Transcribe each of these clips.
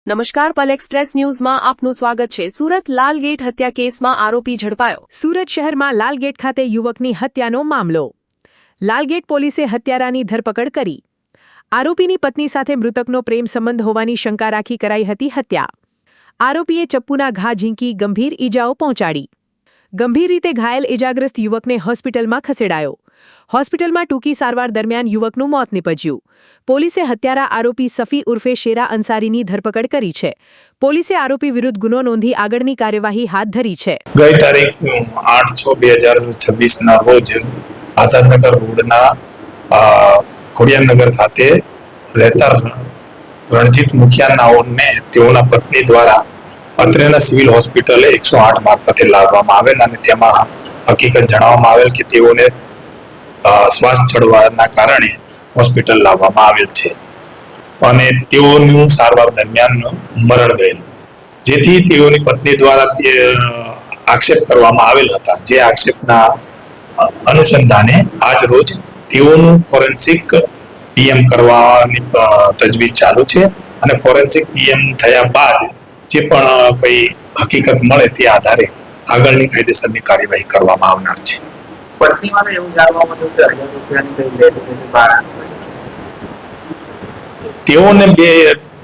નમસ્કાર, પલ એક્સપ્રેસ ન્યૂઝમાં આપનું સ્વાગત છે। સુરત લાલગેટ હત્યા કેસમાં આરોપી ઝડપાયો। સુરત શહેરમાં લાલગેટ ખાતે યુવકની હત્યાનો મામલો। લાલગેટ પોલીસે હત્યારાની ધરપકડ કરી। આરોપીની પત્ની સાથે મૃતકનો પ્રેમ સંબંધ હોવાની શંકા રાખી કરાઈ હતી હત્યા। આરોપીએ ચપ્પુના ઘા ઝીંકી ગંભીર ઈજાઓ પહોંચાડી। ગંભીર રીતે ઘાયલ ઇજાગ્રસ્ત યુવકને હોસ્પિટલમાં ખસેડાયો। હોસ્પિટલમાં ટૂંકી સારવાર દરમિયાન યુવકનું મોત નીપજ્યું। પોલીસે હત્યારા આરોપી સફી ઉર્ફે શેરા અંસારીની ધરપકડ કરી છે। પોલીસે આરોપી વિરુદ્ધ ગુનો નોંધી આગળની કાર્યવાહી હાથ ધરી છે। ગઈ તારીખ 8/6/2026 ના રોજ આઝાદનગર રોડના ખોડિયારનગર ખાતે રહેતા રણજીત મુખિયા નાઓને તેઓના પત્ની દ્વારા અત્રેના સિવિલ હોસ્પિટલે 108 મારફતે લાવવામાં આવેલ અને તેમાં હકીકત જણાવવામાં આવેલ કે તેઓને શ્વાસ ચડવાના કારણે હોસ્પિટલ લાવવામાં આવેલ છે અને તેઓનું સારવાર દરમિયાન મરણ ગયેલ, જેથી તેઓની પત્ની દ્વારા આક્ષેપ કરવામાં આવેલ હતા। જે આક્ષેપના અનુસંધાને આજ રોજ તેઓનું ફોરેન્સિક પીએમ કરવાની તજવીજ ચાલુ છે અને ફોરેન્સિક પીએમ થયા બાદ જે પણ કઈ હકીકત મળે તે આધારે આગળની કાયદેસરની કાર્યવાહી કરવામાં આવનાર છે। તેઓને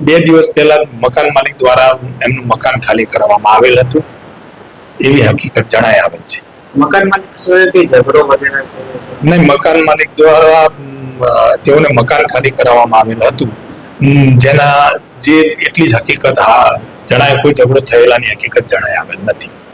બે દિવસ પહેલા મકાન માલિક દ્વારા એમનું મકાન ખાલી કરવામાં આવેલ હતું એવી હકીકત જણાઈ આવેલ છે। મકાન માલિક સાથે ઝઘડો વગેરે નહીં, મકાન માલિક દ્વારા તેઓને મકાન ખાલી કરાવવામાં આવેલ હતું, જેના જે એટલી જ હકીકત જણાય, કોઈ ઝઘડો થયેલાની હકીકત જણાઈ આવેલ નથી।